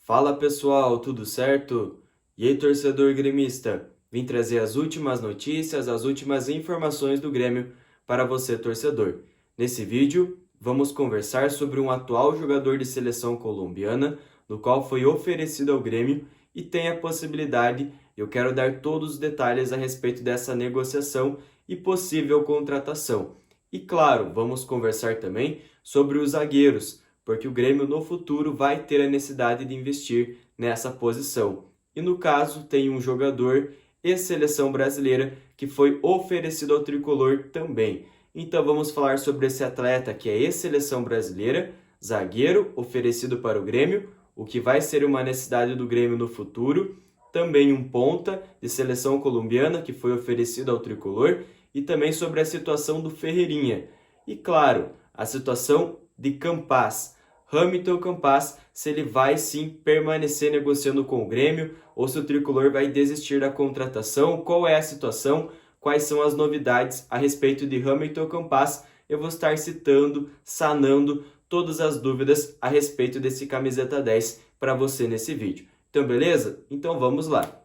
Fala pessoal, tudo certo? E aí, torcedor gremista? Vim trazer as últimas notícias, as últimas informações do Grêmio para você, torcedor. Nesse vídeo, vamos conversar sobre um atual jogador de seleção colombiana, no qual foi oferecido ao Grêmio e tem a possibilidade, eu quero dar todos os detalhes a respeito dessa negociação e possível contratação. E claro, vamos conversar também sobre os zagueiros, porque o Grêmio no futuro vai ter a necessidade de investir nessa posição. E no caso, tem um jogador ex-seleção brasileira que foi oferecido ao tricolor também. Então vamos falar sobre esse atleta que é ex-seleção brasileira, zagueiro, oferecido para o Grêmio, o que vai ser uma necessidade do Grêmio no futuro, também um ponta de seleção colombiana que foi oferecido ao tricolor e também sobre a situação do Ferreirinha. E claro, a situação de Campas, Hamilton Campas, se ele vai sim permanecer negociando com o Grêmio ou se o tricolor vai desistir da contratação, qual é a situação, quais são as novidades a respeito de Hamilton Campas. Eu vou estar citando, sanando todas as dúvidas a respeito desse camiseta 10 para você nesse vídeo. Então beleza? Então vamos lá.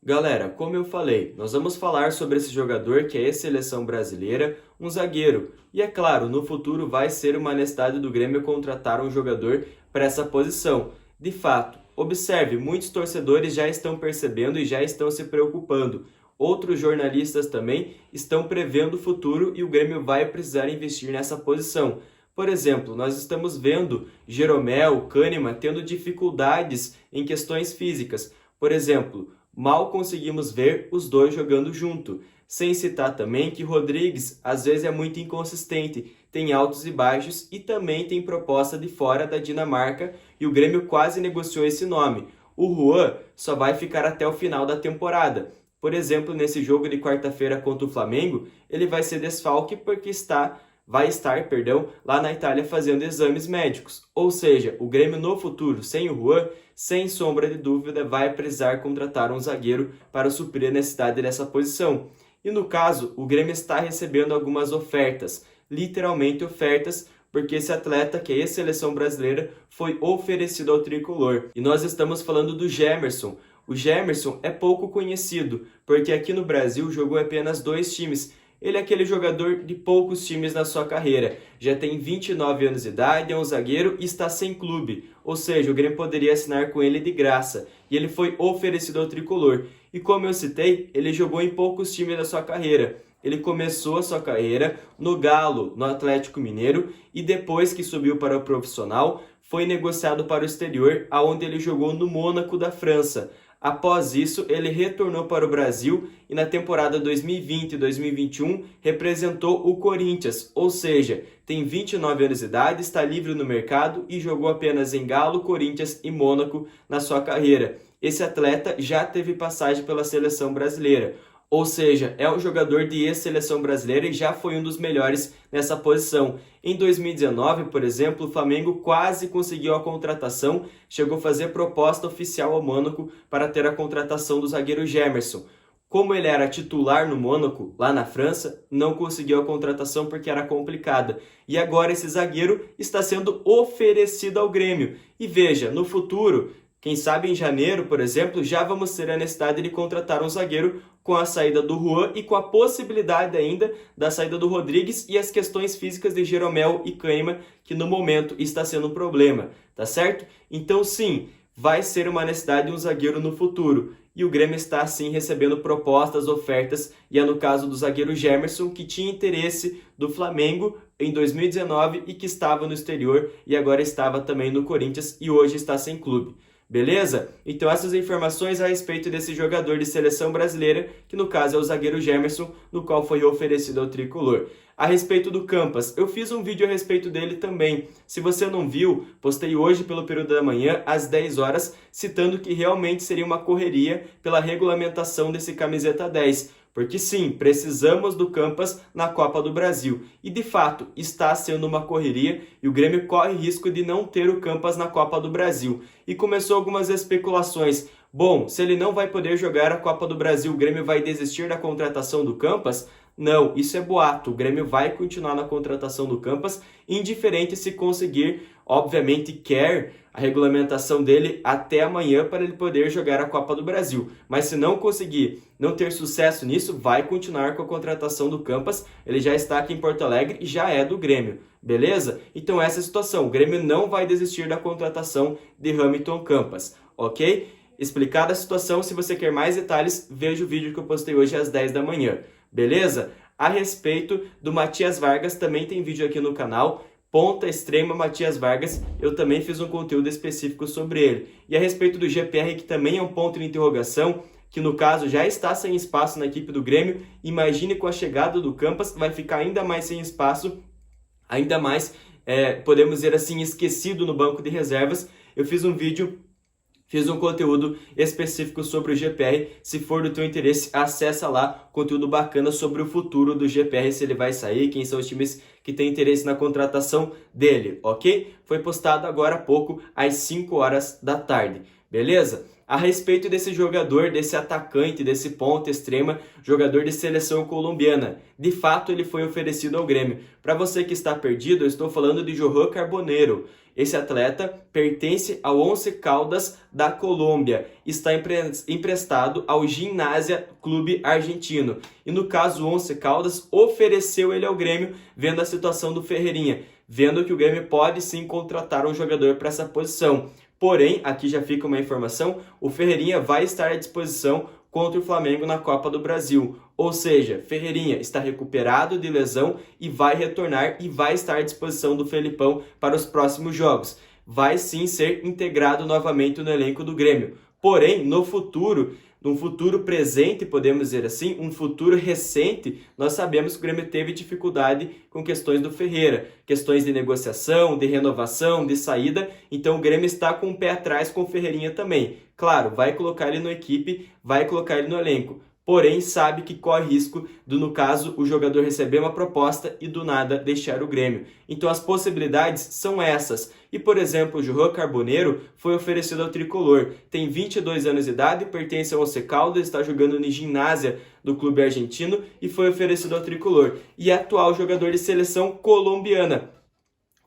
Galera, como eu falei, nós vamos falar sobre esse jogador que é ex-seleção brasileira, um zagueiro. E é claro, no futuro vai ser uma necessidade do Grêmio contratar um jogador para essa posição. De fato, observe, muitos torcedores já estão percebendo e já estão se preocupando. Outros jornalistas também estão prevendo o futuro e o Grêmio vai precisar investir nessa posição. Por exemplo, nós estamos vendo Jeromel, Kahneman tendo dificuldades em questões físicas. Por exemplo, mal conseguimos ver os dois jogando junto. Sem citar também que Rodrigues às vezes é muito inconsistente, tem altos e baixos e também tem proposta de fora da Dinamarca e o Grêmio quase negociou esse nome. O Juan só vai ficar até o final da temporada. Por exemplo, nesse jogo de quarta-feira contra o Flamengo, ele vai ser desfalque porque vai estar lá na Itália fazendo exames médicos. Ou seja, o Grêmio no futuro, sem o Juan, sem sombra de dúvida, vai precisar contratar um zagueiro para suprir a necessidade dessa posição. E no caso, o Grêmio está recebendo algumas ofertas, literalmente ofertas, porque esse atleta, que é ex-seleção brasileira, foi oferecido ao tricolor. E nós estamos falando do Gemerson. O Gemerson é pouco conhecido, porque aqui no Brasil jogou apenas 2 times. Ele é aquele jogador de poucos times na sua carreira. Já tem 29 anos de idade, é um zagueiro e está sem clube. Ou seja, o Grêmio poderia assinar com ele de graça. E ele foi oferecido ao tricolor. E como eu citei, ele jogou em poucos times da sua carreira. Ele começou a sua carreira no Galo, no Atlético Mineiro, e depois que subiu para o profissional, foi negociado para o exterior, aonde ele jogou no Mônaco da França. Após isso, ele retornou para o Brasil e na temporada 2020 e 2021 representou o Corinthians, ou seja, tem 29 anos de idade, está livre no mercado e jogou apenas em Galo, Corinthians e Mônaco na sua carreira. Esse atleta já teve passagem pela seleção brasileira. Ou seja, é um jogador de ex-seleção brasileira e já foi um dos melhores nessa posição. Em 2019, por exemplo, o Flamengo quase conseguiu a contratação, chegou a fazer proposta oficial ao Mônaco para ter a contratação do zagueiro Gemerson. Como ele era titular no Mônaco, lá na França, não conseguiu a contratação porque era complicada. E agora esse zagueiro está sendo oferecido ao Grêmio. E veja, no futuro, quem sabe em janeiro, por exemplo, já vamos ter a necessidade de contratar um zagueiro com a saída do Juan e com a possibilidade ainda da saída do Rodrigues e as questões físicas de Jeromel e Kahneman, que no momento está sendo um problema, tá certo? Então sim, vai ser uma necessidade de um zagueiro no futuro. E o Grêmio está sim recebendo propostas, ofertas, e é no caso do zagueiro Gemerson, que tinha interesse do Flamengo em 2019 e que estava no exterior e agora estava também no Corinthians e hoje está sem clube. Beleza? Então essas informações a respeito desse jogador de seleção brasileira, que no caso é o zagueiro Gemerson, no qual foi oferecido ao tricolor. A respeito do Campas, eu fiz um vídeo a respeito dele também. Se você não viu, postei hoje pelo período da manhã, às 10 horas, citando que realmente seria uma correria pela regulamentação desse camiseta 10. Porque sim, precisamos do Campas na Copa do Brasil. E de fato, está sendo uma correria e o Grêmio corre risco de não ter o Campas na Copa do Brasil. E começou algumas especulações. Bom, se ele não vai poder jogar a Copa do Brasil, o Grêmio vai desistir da contratação do Campas? Não, isso é boato. O Grêmio vai continuar na contratação do Campas, indiferente se conseguir, obviamente quer a regulamentação dele até amanhã para ele poder jogar a Copa do Brasil. Mas se não conseguir, não ter sucesso nisso, vai continuar com a contratação do Campas. Ele já está aqui em Porto Alegre e já é do Grêmio, beleza? Então essa é a situação. O Grêmio não vai desistir da contratação de Hamilton Campas, ok? Explicada a situação, se você quer mais detalhes, veja o vídeo que eu postei hoje às 10 da manhã, beleza? A respeito do Matias Vargas, também tem vídeo aqui no canal, ponta extrema Matias Vargas, eu também fiz um conteúdo específico sobre ele. E a respeito do GPR, que também é um ponto de interrogação, que no caso já está sem espaço na equipe do Grêmio, imagine com a chegada do Campas, vai ficar ainda mais sem espaço, ainda mais, podemos dizer assim, esquecido no banco de reservas. Eu fiz um conteúdo específico sobre o GPR, se for do teu interesse, acessa lá, conteúdo bacana sobre o futuro do GPR, se ele vai sair, quem são os times que têm interesse na contratação dele, ok? Foi postado agora há pouco, às 5 horas da tarde, beleza? A respeito desse jogador, desse atacante, desse ponta extrema, jogador de seleção colombiana. De fato, ele foi oferecido ao Grêmio. Para você que está perdido, eu estou falando de Johan Carboneiro. Esse atleta pertence ao Once Caldas da Colômbia. Está emprestado ao Gimnasia Clube Argentino. E no caso, o Once Caldas ofereceu ele ao Grêmio, vendo a situação do Ferreirinha. Vendo que o Grêmio pode sim contratar um jogador para essa posição. Porém, aqui já fica uma informação, o Ferreirinha vai estar à disposição contra o Flamengo na Copa do Brasil. Ou seja, Ferreirinha está recuperado de lesão e vai retornar e vai estar à disposição do Felipão para os próximos jogos. Vai sim ser integrado novamente no elenco do Grêmio. Porém, no futuro, num futuro presente, podemos dizer assim, um futuro recente, nós sabemos que o Grêmio teve dificuldade com questões do Ferreira, questões de negociação, de renovação, de saída, então o Grêmio está com o pé atrás com o Ferreirinha também. Claro, vai colocar ele na equipe, vai colocar ele no elenco, porém sabe que corre risco do, no caso, o jogador receber uma proposta e do nada deixar o Grêmio. Então as possibilidades são essas. E, por exemplo, o Johan Carboneiro foi oferecido ao Tricolor. Tem 22 anos de idade, pertence ao Once Caldas, está jogando no Gimnasia do clube argentino e foi oferecido ao Tricolor. E é atual jogador de seleção colombiana.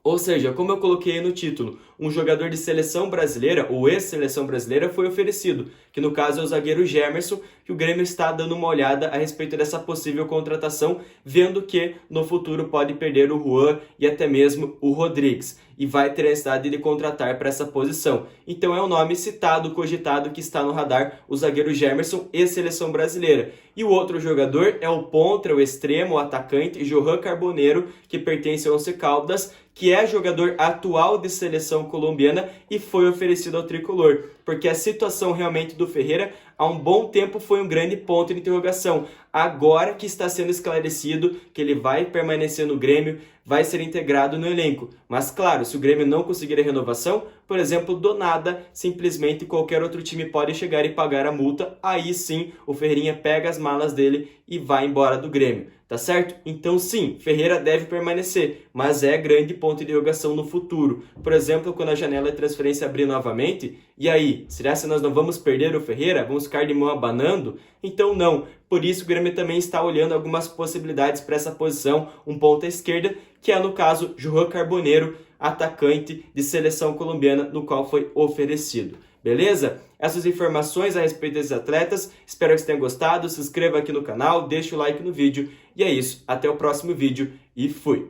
Ou seja, como eu coloquei no título, um jogador de seleção brasileira, ou ex-seleção brasileira, foi oferecido, que no caso é o zagueiro Gemerson, que o Grêmio está dando uma olhada a respeito dessa possível contratação, vendo que no futuro pode perder o Juan e até mesmo o Rodrigues, e vai ter a necessidade de contratar para essa posição. Então é o nome citado, cogitado, que está no radar, o zagueiro Gemerson, ex-seleção brasileira. E o outro jogador é o ponta, o extremo, o atacante, Johan Carboneiro, que pertence ao Once Caldas, que é jogador atual de seleção colombiana e foi oferecido ao Tricolor, porque a situação realmente do Ferreira há um bom tempo foi um grande ponto de interrogação. Agora que está sendo esclarecido que ele vai permanecer no Grêmio, vai ser integrado no elenco. Mas claro, se o Grêmio não conseguir a renovação, por exemplo, do nada, simplesmente qualquer outro time pode chegar e pagar a multa, aí sim o Ferreirinha pega as malas dele e vai embora do Grêmio, tá certo? Então sim, Ferreira deve permanecer, mas é grande ponto de interrogação no futuro. Por exemplo, quando a janela de transferência abrir novamente, e aí, será que nós não vamos perder o Ferreira? Vamos ficar de mão abanando? Então não, por isso o Grêmio também está olhando algumas possibilidades para essa posição, um ponta esquerda, que é no caso Johan Carboneiro, atacante de seleção colombiana, no qual foi oferecido. Beleza? Essas informações a respeito desses atletas, espero que você tenha gostado, se inscreva aqui no canal, deixe o like no vídeo, e é isso, até o próximo vídeo e fui!